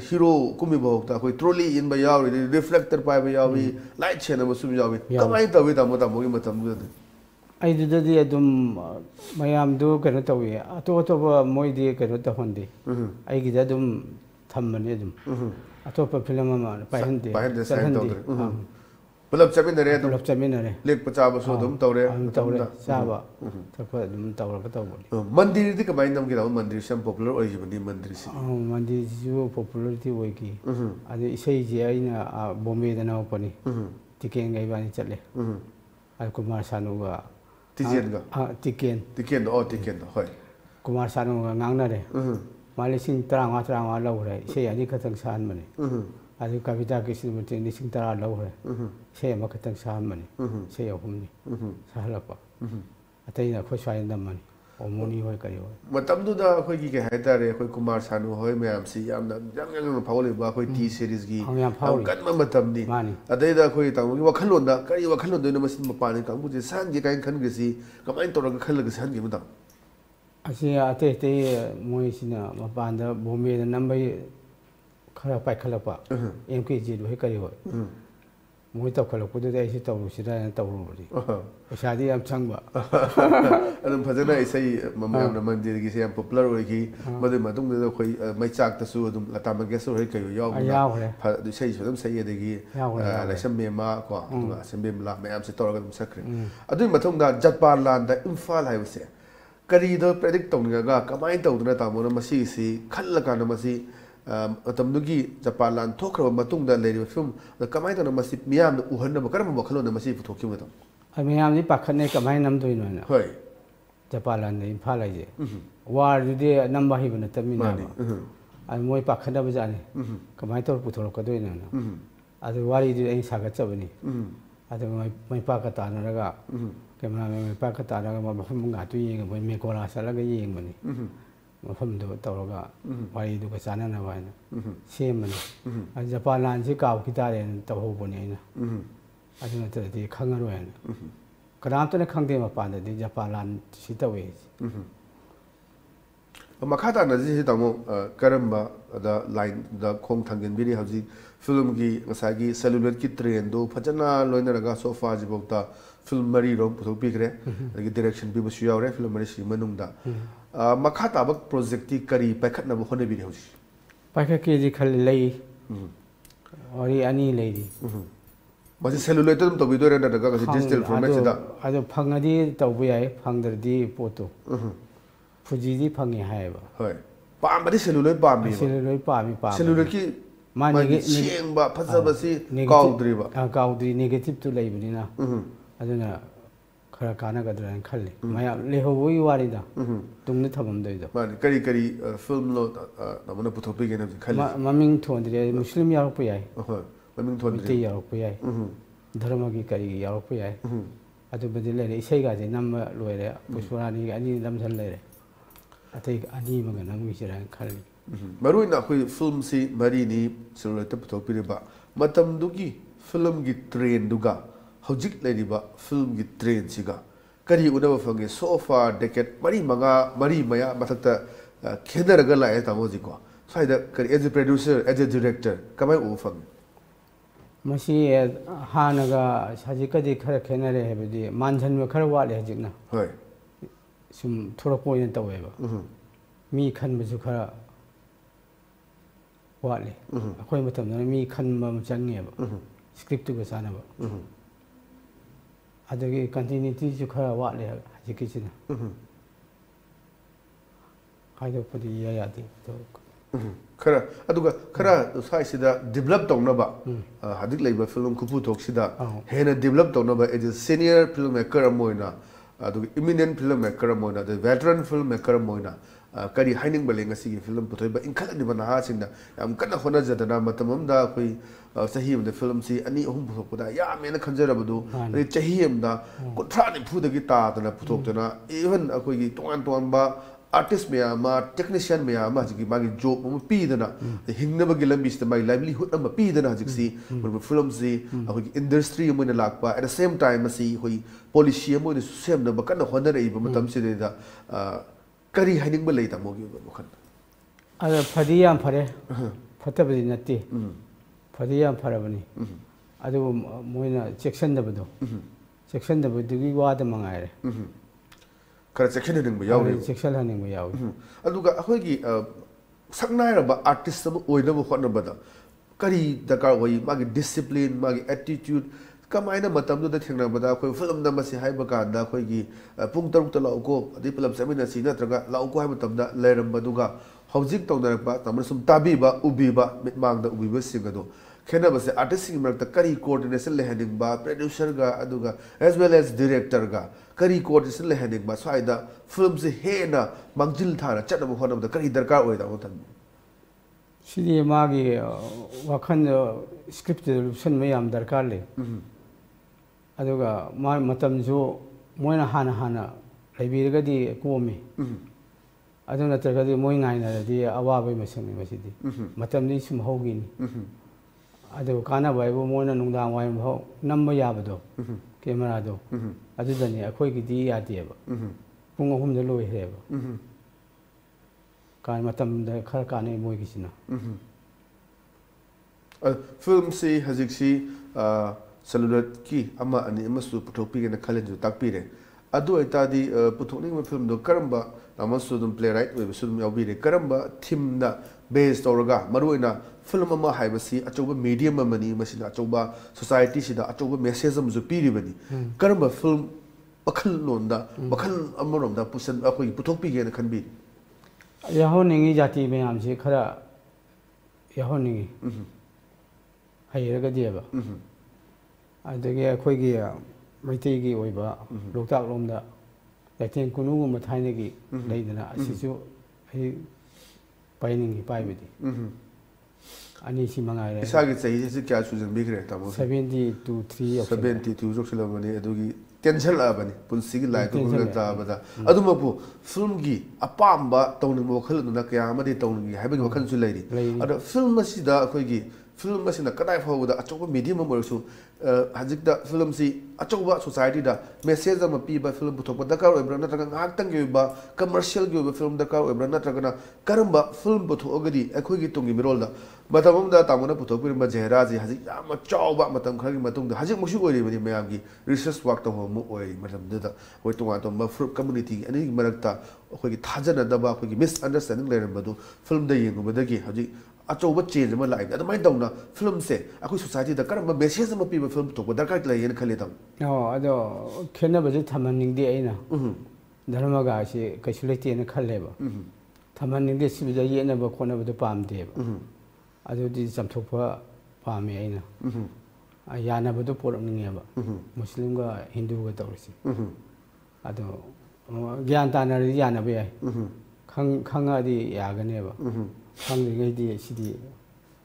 Speaker 1: हीरो कुमी बहुता कोई ट्रोली इन बा यावरी रिफ्लेक्टर पाइबा यावी लाइट छेना बसुम यावी कमाइ तबे तमो तमोगी मतमदुदा
Speaker 2: अदुददी अदुम मयाम दो कनो तवे अतो अतोबा मोइदी कनो तहंदे आइगी अदुम थम्मने अदुम अतोपा फिल्म मा पाइहंदे
Speaker 1: पुलब चमिनरे लेक पचाब सो अदुम तौरे
Speaker 2: चाबा तक अदुम तौरगा तौबनी
Speaker 1: मंदिर दी कमाइन नम गिरा मंदिर सम पॉपुलर ओइ जिबनी मंदिर से
Speaker 2: मंदिर जो पॉपुलरिटी ओइगी अदे इसै जे आइना बॉम्बे दा नाउपनी टिकेन गइबानी चले आ कुमार सानुगा टिकेन होय कुमार सानुगा ngangnare मालिसिंग 30 लौरे से यानी खतंग सान मने आदि कविता के सिमते लिसिंग 10 लौरे से म खतंग सान मने से यहुमनी सहलपा अतैना खो स्वाइन दमनी ओमोनी होय करी होय
Speaker 1: मतमदुदा अखोगी के हाइतारे अखोय कुमार सानु होय मैम सी यामना जंग फावलेबा अखोय टी सीरीज की कन्म मतमनी अदैदा अखोय तामुगी वखलोंदा करी वखलों दोनो मसिन मपाने कांगबुजे सांगे काइन खनगसी कमाइन तोरग खलग सांगे मता
Speaker 2: असी अते ते मोइसिना मपानदा बॉम्बे नंबै खरा पाइखलपा एमकेजी होय करी होय मोइ तखलपुदे आइसि तौरुसिदा तौरुबदि पैसादी याम छंगबा
Speaker 1: अदम फजना इसै ममयाम मंदिर की से पॉपुलर होगी मदे मदुंग दे खोई मैचाक तसु अदुम लता मंगेशकर होय कयो याव इसै सदम सै देगी लैसम मेमा को सेम्बेमला मयाम से तौरग दम सकरे अदुइ मथुंग दा जटपाल लांदा इम्फाल हाइबसे करी दो प्रेडिक्ट तौनगा कमाइन तौदना तामोना मसी सी खल्लकाना मसी तमनुगी जपान लान थोखरब मतुंगदा लेरि फिल्म कमाइ तन मसी मियाम उहन्न बकरम बखलो न मसी फुथोखि मत
Speaker 2: मियाम नि पाखने कमाइ नम दोइनो न
Speaker 1: होय
Speaker 2: जपान लान इम्फाल आइजे वार जुदे नम्बा हिबन तमिना आ मोय पाखना बजाने कमाइ तोर पुथोर कदोइनो न आदि वारी दि ai sagat chabani आदि मोय पाका तानरगा कैमरा में पाका तानरगा मफम गातु येंग मोय मेकोरा सलगा येंगबनी मफम दो तौरगा वारी दु चाना न वाइना सेमनी आ जापान लान से काव खितारे तौहोबनी आइना अदुना तदि खंगरोयन कदामतने खंगदे मपानदि जापान लान सि तवे
Speaker 1: मखाता नजी तमो करम्बा दा लाइन दा खोंग थंगन बिरि हजि फिल्म की ngsaगी सेलुलर की ट्रेन दो फजना लोइनरगा सोफा जिबोक्ता फिल्म मरी रो पुथोपिग्रे अदि डायरेक्शन भी बसु यावरे फिल्म मरी सि मनुंगदा मखाता बक प्रोजेक्ट ती करी पैखत न होने बिरि हजि
Speaker 2: पैखत के जि खल लई और अनि लई
Speaker 1: मजे सेलुलर तम तो बिदोरे न दगा डिजिटल फॉर्मेट दा
Speaker 2: अदो फंगदी तौबु याय फंगदरदी फोटो फुजीदी फंगे हायबा
Speaker 1: होय पामबदी सेलुलर पामी सेलुलर की माने सेंबा फजबसी काउद्री
Speaker 2: नेगेटिव तो लैबनिना अदुना खरा काना गदरन खल्ले माया लेहोबोई वारिदा तुमने थबमदैदा
Speaker 1: माने करी करी फिल्म लो नमना पुथोपिगे न खल्ले
Speaker 2: ममिंग थोंदरे मुस्लिम यारप याय
Speaker 1: ममिंग थोंदरे
Speaker 2: यारप याय धर्म की करी यारप याय ꯑꯗꯨꯕꯨꯗꯤ ꯂꯩꯔꯦ ꯏꯁꯩꯒꯥꯁꯦ ꯅꯝꯕ ꯂꯣꯏꯔꯦ ꯄꯨꯁꯄꯔꯥꯅꯤꯒꯤ ꯑꯅꯤ ꯅꯝꯁꯟ ꯂꯩꯔꯦ ꯑꯇꯩ ꯑꯅꯤ ꯑꯃꯒ ꯅꯝꯈꯤꯁꯤꯔꯥꯅ ꯈꯜꯂꯤ
Speaker 1: ꯃꯔꯨꯑꯣꯏꯅ ꯑꯩꯈꯣꯏ ꯐꯤꯜꯝꯁꯤ ꯃꯔꯤꯅꯤ ꯁꯦꯂꯨꯂꯣꯏꯗꯇ ꯄꯨꯊꯣꯛꯄꯤꯔꯤꯕ ꯃꯇꯝꯗꯨꯒꯤ ꯐꯤल्मꯒꯤ ꯇ꯭ꯔꯦꯟꯗꯨꯒ ꯍꯧꯖꯤꯛ ꯂꯩꯔꯤꯕ ꯐꯤल्मꯒꯤ ꯇ꯭ꯔꯦꯟꯁꯤꯒ ꯀꯔꯤ ꯎꯅꯕ ꯐꯪꯒꯦ ꯁꯣꯐꯥ ꯗꯦꯀꯦꯠ ꯃꯔꯤ ꯃꯌꯥ ꯃꯊꯛꯇ ꯈꯦꯠꯅꯔꯒ ꯂꯥꯛꯑꯦ ꯇꯥꯃꯣ ꯍꯧꯖꯤꯛꯀꯣ ꯁ꯭ꯋꯥꯏꯗ ꯀꯔꯤ ꯑꯦज ꯑꯦ ꯄ꯭ꯔꯣꯗ꯭ꯌꯨꯁꯔ ꯑꯦज ꯑꯦ ꯗꯤꯔꯦꯛꯇꯔ ꯀꯃꯥꯏꯅ ꯎꯕ ꯐꯪꯉꯤ
Speaker 2: ꯃꯁꯤ ꯍꯥꯟꯅꯒ ꯍꯧꯖꯤꯛꯀꯗꯤ ꯈꯔ ꯈꯦꯠꯅꯔꯦ ꯍꯥꯏꯕꯗꯤ ꯃꯥꯟꯁꯤꯟꯕ ꯈꯔ ꯋꯥꯠꯂꯦ ꯍꯧꯖꯤꯛꯅ
Speaker 1: ꯍꯣꯏ
Speaker 2: ꯁꯨꯝ ꯊꯣꯔꯛꯄ ꯑꯣꯏꯅ ꯇꯧꯋꯦꯕ ꯃꯤ ꯈꯟꯕꯁꯨ ꯈꯔ ꯋꯥꯠꯂꯦ ꯑꯩꯈꯣꯏ ꯃꯇꯝꯗꯅ ꯃꯤ ꯈꯟꯕ ꯑꯃ ꯆꯪꯉꯦꯕ ꯁ꯭ꯀ꯭ꯔꯤꯞꯇꯨꯒ ꯆꯥꯟꯅꯕ ꯑꯗꯒꯤ ꯀꯟꯇꯤꯅ꯭ꯌꯨꯇꯤꯁꯨ ꯈꯔ ꯋꯥꯠꯂꯦ ꯍꯧꯖꯤꯛꯀꯤꯁꯤꯅ ꯍꯥꯏꯗꯣꯛꯄꯗꯤ ꯏꯌꯥ ꯌꯥꯗꯦ
Speaker 1: खरा अदुगा खरा साइसिदा डेवलप तौनबा हदिक लेबा फिल्म खुपु थोक्सिदा हेना डेवलप तौनबा as a senior film maker अमोइना अदुगा इमिनेंट फिल्म मेकर अमोइना द वेटरन फिल्म मेकर अमोइना करी हाइनिंग बले ngasi फिल्म पुथोइबा इंखलनि बना सिंदा याम कन्ना होना जदना मतममदा कोई सही अमदा फिल्म सी अनि अहुम पुथोकदा यामेना खंजरबदु चही अमदा कुथ्रा नि फुदगी तादना पुथोकतना इवन अखोइगी तोन तोनबा आर्टिस्ट मैम टेक्नीशियन मैम मागी जॉब पीदना हिंगनबगी लंबीसद मागी लाइवलीहुड पीदना हजिसी फिल्म से इंडस्ट्री लाप at the same time policy सेमनब कन्न होनरइब मतमसिदा करी हाइनिंग लेता मोगी वखन
Speaker 2: अद फदी याम फरे फतबदी नत्ते फदी याम फरबनी अदु मोइना चेक्सनदबदुगी वाद मंगायरे
Speaker 1: खरा सेक्शन हनिंग यावरे
Speaker 2: सेक्शन हनिंग यावरे
Speaker 1: अदुगा अखोइगी सक्नायरबा आर्टिस्ट अब ओइनब होनबदा करी दरकार होई मागी डिसिप्लिन मागी एटीट्यूड कमाइना मतमदुदा थेंगनाबदा अखोइ फिल्म नमसी हाइबा कांदा अखोइगी पुंग तरुक लाउको अदि फिल्म सेमिनासी नत्रगा लाउको हाइबा तमदा लेरमबदुगा हौजिक तौनरबा तमन सुम ताबीबा उबीबा मिटमांगदा उबीबा सिंगदो खेनबसे आर्टिस्ट सिंग मरता करी कोऑर्डिनेशन लेहनिंगबा प्रोड्यूसर गा अदुगा एज वेल एज डायरेक्टर गा करी कोऑर्डिनेशन लेहनिंगबा स्वाइदा फिल्म से हेना मंजिल थाना चटब होनबदा करी दरकार ओइदा होतन
Speaker 2: सिदी मागी वखन स्क्रिप्ट डेवलपशन में याम दरकार ले अदुगा मा मतमजो मोइना हाना लेबिरगदी कोमी अदु नत्रगदी मोइ नाइनादि अवाबे मसंनि मसिदी मतमनि सुम होगिनी अदु काना बाइबो मोइना नुंदांग वाइम हो नम्ब याबदो कैमरा दो अदुदनी अखोइगिदी यादेबा पुंग अहुम द लोइहेबा कान मतम द खर काने मोइगिसिना
Speaker 1: फिल्म से हजिक्सी सेलुलर की अमा अनि अमसु पुथोपिगेना खलेंजु ताकपिरे अदु अइतादी पुथोनिंग फिल्म दो करम्बा अमसु दुम प्ले राइट वे सुदुम याबिरे करम्बा थीम दा बेस तौरगा मरुइना फिल्म अमा हाइबसी अचौबा मीडियम अमनी मसिना अचौबा सोसाइटी सिदा अचौबा मेसेज अमजु पीरिबनी करम्बा फिल्म बखल लोंदा बखल अमरोंदा पुसन अखोइ पुथोपिगेना खनबी
Speaker 2: याहोनिंगी जाति मयाम से खरा याहोनिंगी हाइरगदिएबा अदगे अखोइगी मैतेगी ओइबा लोकताक लोमदा लैतें कुनुगुम थाइनेगी लेदना असिसु अहि पाइनिंगी पाइबदी अनि सी मंगारे
Speaker 1: इसागी सही से क्या सुजन बिगरे तमो
Speaker 2: 72
Speaker 1: 72 जोक्सलमनी अदुगी tension Labni पुंसिगी like Google ताबदा अदुमपु film की अपाम्बा तौनिंग वखलनुना कया अमदि तौनिंगी हाइबगी वखलसु लैरी अद फिल्म असिदा अखोइगी फिल्म असिना कदाइ फावदा अचौबा मीडियम अमरसु हजिकदा फिल्म सी अचौबा सोसाइटी दा मेसेज अम पीबा फिल्म पुथोपा दरकार ओइब्रा नत्रगा ngakतंग गेबा कमर्शियल गेबा फिल्म दरकार ओइब्रा नत्रगना करम्बा फिल्म पुथोगदी अखोइगी तुंगी मिरोलदा मतममदा तामोना पुथोपिरम जेहरा जी हजिक याम चावबा मतम खरगी मतुंग हजिक मुसु ओइरिबनी मयामगी रिसर्च वर्क तो मु ओइ मतमदा ओइ तुंगा तो फ्रूट कम्युनिटी अनि मरक्ता अखोइगी थाजनदबा अखोइगी मिसअंडरस्टैंडिंग लेरबदु फिल्म दा येंगबदगी हजिक अचौबा चेंज में लाइक अदमाइ दौना फिल्म से अखोइ सोसाइटी दा करम मेसेज अम पीबा फिल्म तो दरकार लैयन खले दम
Speaker 2: अदो खेनबजे थमनिंगदे आइना धर्मगा से कैसु लेतेन खलेबा थमनिंगदे सिबिदा येनबा खोनबदो पामदेबा अदुदि चमथोपा पामे आइना यानबदो पोरनिंगेबा मुस्लिमगा हिंदूगा तौरसी अदो ज्ञान तानरदि यानबे याय खंगादि यागनेबा खंगैदि सिदि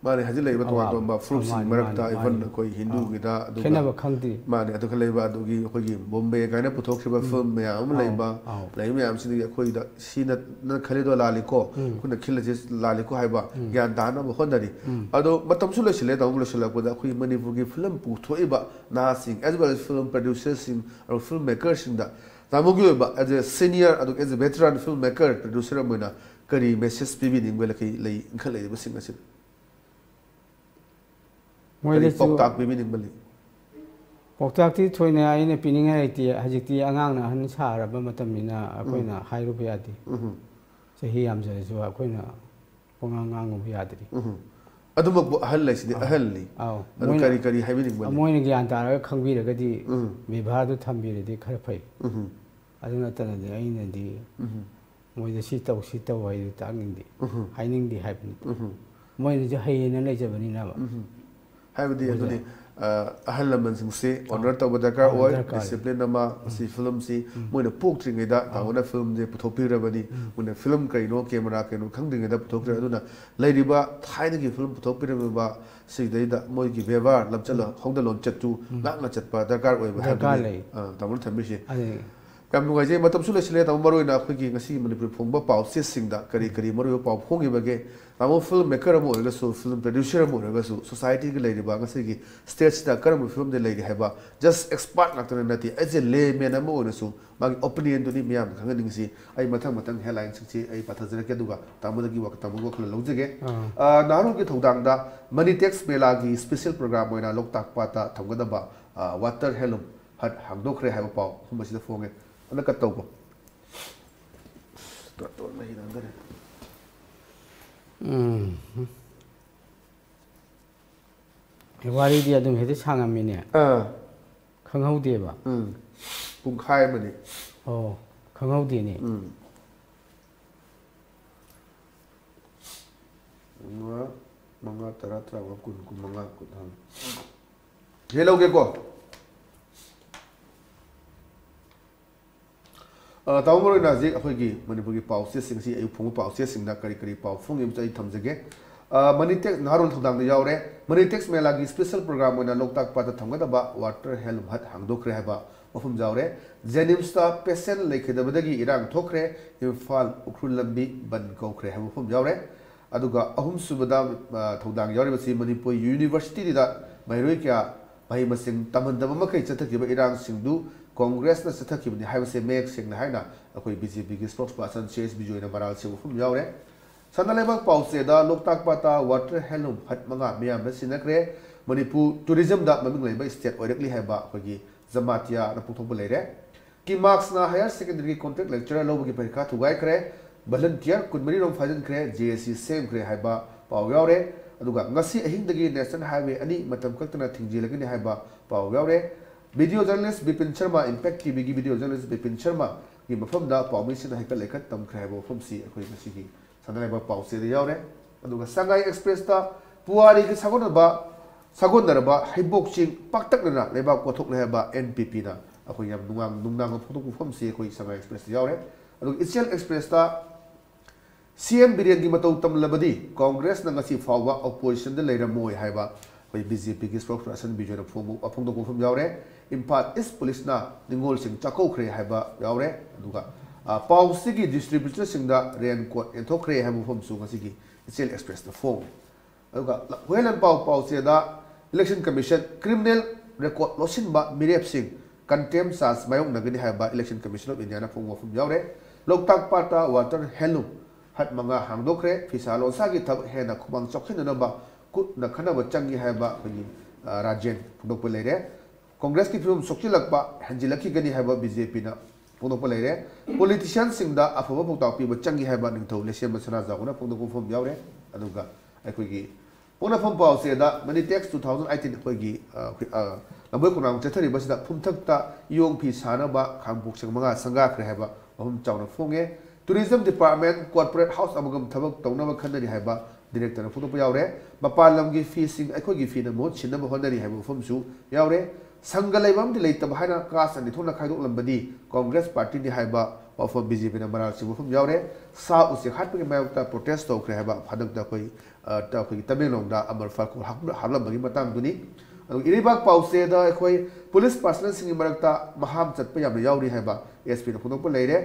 Speaker 1: माने हजे लेबा तो फ्रूट सिंग मरकता इवन कोई हिंदू गिदा
Speaker 2: खेनबा खंगदी
Speaker 1: माने अदु लेबा अदुगी अखोगी बॉम्बे गायना पुथोखिबा फिल्म मयाम लेबा मयाम सिदि अखोई दा सीना न खलेदो लालिको खुना खिलजे लालिको हाइबा ज्ञान दाना बखोनदरी अदो मतमसु लेसिले दाउ लेसलकबदा अखोई मणिपुरगी फिल्म पुथोइबा नासिंग as well as film producers सिंग और फिल्म मेकर्स सिंग दा तामुगी ओइबा एज ए सीनियर अदु as a veteran film maker producer मोना करी मैसेज पीबी निंगबे लखै लै इंखलै बसिंग असिन मोइले पौताक पीबी निंगबले
Speaker 2: पौताक ती थोइने आइने पिनिंगा लेति हजिति आंगांगना हन सारबा मतमिना अखोइना हाइरुब यादि सही यामजरेसु अखोइना पोंगांगांगु यादि
Speaker 1: अदुमक अहल लैसिदि अहलनि अदु करी करी हाइबि निंगबले
Speaker 2: मोइने ज्ञान तारगा खंगबिरगदि विभादु थंबिरदि खर फै अदु नतनदि आइनदि मोइदे सी तौ हाइ तांगिंदि हाइनिंगदि हाइबनि मोइने जे हाइयेना लेजबनि नाबा
Speaker 1: हाइबदि अदुनि अहल लमन सिंसे ऑनर तब दरकार ओय डिसिप्लिन नमा सी फिल्म सी मोइने पोक्ट्रिंगेदा तावना फिल्म जे पुथोपिरबनि मोइने फिल्म कइनो कैमरा कइनो खंदिंगेदा पुथोक्रे अदुना लैरिबा थाइनगी फिल्म पुथोपिरबा सिदैदा मोइगी व्यवहार लबचल होंदलोन चतु लांगना चतपा दरकार ओय हाइबदि तामुन थमिसि काम नुगाइजे मतमसु लेसिले ताम मरोइना अखोगी ngasi मनपुर फोंबा पाउसे सिंगदा करी करी मरो पाउ फोंगिबगे तामो फिल्म मेकर मो ओरगसु फिल्म प्रोड्यूसर मो ओरगसु सोसाइटी के लेरिबा ngasi gi स्टेज दा करम फिल्म दे लेरि हैबा जस्ट एक्सपर्ट नातन नति एज ए ले मेन मो ओरसु मागी ओपिनियन दुनि मियाम खंगनिंगसि आई मथंग मथंग हेडलाइन सिंगसि आई पथजरे के दुगा तामदगी वक तामगो खल लौजगे नारू के थौदांगदा मनीटेक्स मेला की स्पेशल प्रोग्राम ओइना लोकताक पाता थंगदबा वाटर हेलुम हट हांगदोखरे हैबा पाउ हुमसिदा फोंगे अन कत्तौको तो नहीं नंदरे
Speaker 2: वारी दिया तुम हेते सांगामिने खंगहौदेबा
Speaker 1: पुंखाय मने
Speaker 2: ओ खंगहौदेने
Speaker 1: मंगा तरा तरा कुन कुन मंगा कुन हम हेलोगे को ताउमरो नाजी अखोगी मणिपुर की पाउसे सिंगसी अयु फुंग पाउसे सिंगदा करी करी पाउ फुंग इम चै थमजगे मणिटेक्स नारुल थुदांग यावरे मणिटेक्स मेला की स्पेशल प्रोग्राम ओना लोकताक पाता थमगदबा वाटर हेल्प हट हांगदोखरे हाबा मफुम जावरे जेनिम्सता पेशेंट लेखदबदगी इरांग थोखरे इम्फाल उखरुल लंबी बन कौखरे हाबा मफुम जावरे अदुगा अहुम सुबदा थुदांग यावरेबसी मणिपुर यूनिवर्सिटी दा मैरोय क्या भाई मसिंग तमंदब मखै चथकिबा इरांग सिंगदु कांग्रेस न चथकिबनि हाइबसे मेक सिंगना हाइना अखोई बीजेपी की स्पोक्सपर्सन चेस बिजोयना मराल से मफुम यावरे सनलेबक पाउसेदा लोकताक पाता वाटर हेलुम हट मंगा मियाम सिनक्रे मणिपुर टूरिज्म दा ममिंग लेबा स्टेट ओइरकली हाइबा अखोगी जमातिया न पुथोब लेरे कि मार्क्स ना हायर सेकेंडरी कॉन्ट्रैक्ट लेक्चरर लोबगी परीक्षा थुगाय करे volunteer कुनमरी रोम फाइजन क्रे जेएससी सेम क्रे हाइबा पाउ यावरे अदुगा ngasi ahingdagi national highway ani matam kaktana thingjilagini haiba pau yaure video journalist Bipin Sharma impact tv gi video journalist Bipin Sharma gi mafam da pau mi sin haikal lekat tam khre haiba mafam si akhoi ngasi gi sanai ba pau se yaure aduga Sangai Express ta puari gi sagondarba haibok ching paktakna leba kothok le haiba NPP na akhoi yam nungang photo mafam si akhoi Sangai Express yaure aduga Isial Express ta CM Biren की मतौ तमलबदी कांग्रेस न ngasi फावा opposition दे लेरमोय हाइबा कोई BJP की spokesperson Bijon फोमु अफंग दो foam यावरे Imphal इस police ना निंगोल सिंह चाकोखरे हाइबा यावरे दुगा पाउसी की distributor Singh दा रेन कोट एंथोखरे हाइबु फोम सु ngasi की इसेल एक्सप्रेस द फोम दुगा वेलन पाउसे दा इलेक्शन कमीशन क्रिमिनल रिकॉर्ड लोसिन बा मिरेप सिंह कंटेम सास मायों नगनी हाइबा इलेक्शन कमीशन ऑफ इंडिया ना फोम यावरे लोकताक पाटा वाटर हेलुम हट मंगा हांगदोखरे फिसा लोसा की थब हेना खुबांग चौखिननबा कुट न खनब चंगी हाइबा खनि राजेन फुदोप लेरे कांग्रेस की फिल्म सोक्चिलकपा हंजिलकी गनी हाइबा बीजेपी ना फुदोप लेरे पॉलिटिशियन सिंगदा अफबा फुतापी ब चंगी हाइबा निंथौ लेसे मसना जागुना फुदोप फम यावरे अदुगा अखोगी पोना फम पाउसे दा मनी टैक्स 2018 अखोगी लंबय कुनांग चथरी बसदा फुमथकता योंग फि सानबा खांगपुक सिंग मंगा संगा खरे हाइबा अहम चावना फोंगे Tourism Department Corporate House amagam thabak tawnaba khanari haiba director na photo yaure mapalam gi fee sing akhoi gi fee na mo chinna ba honari haiba fom su yaure sangalaibam di leitab haina kas ani thona khaidok lambadi Congress party ni haiba ꯋꯥꯐꯝ BJPꯅ ꯃꯔꯥꯜꯁꯤ ꯋꯥꯐꯝ ꯌꯥꯎꯔꯦ ꯁꯥ ꯎꯆꯦꯛ ꯍꯥꯠꯄꯒꯤ ꯃꯥꯌꯣꯛꯇ protest ꯇꯧꯈ꯭ꯔꯦ ꯍꯥꯏꯕ ꯍꯟꯗꯛꯇ ꯑꯩꯈꯣꯏꯒꯤ ꯇꯃꯦꯡꯂꯣꯡꯗ ꯑꯃꯔ ꯐꯜꯀꯣꯜ ꯍꯥꯞꯂꯝꯕꯒꯤ ꯃꯇꯥꯡꯗꯨꯅꯤ ꯑꯗꯨꯒ ꯏꯔꯩꯕꯥꯛ ꯄꯥꯎꯆꯦꯗ ꯑꯩꯈꯣꯏ ꯄꯨꯂꯤꯁ ꯄꯥꯔꯁꯅꯦꯜꯁꯤꯡꯒꯤ ꯃꯔꯛꯇ ꯃꯍꯥꯝ ꯆꯠꯄ ꯌꯥꯝꯅ ꯌꯥꯎꯔꯤ ꯍꯥꯏꯕ SPꯅ ꯐꯣꯡꯗꯣꯛꯄ ꯂꯩꯔꯦ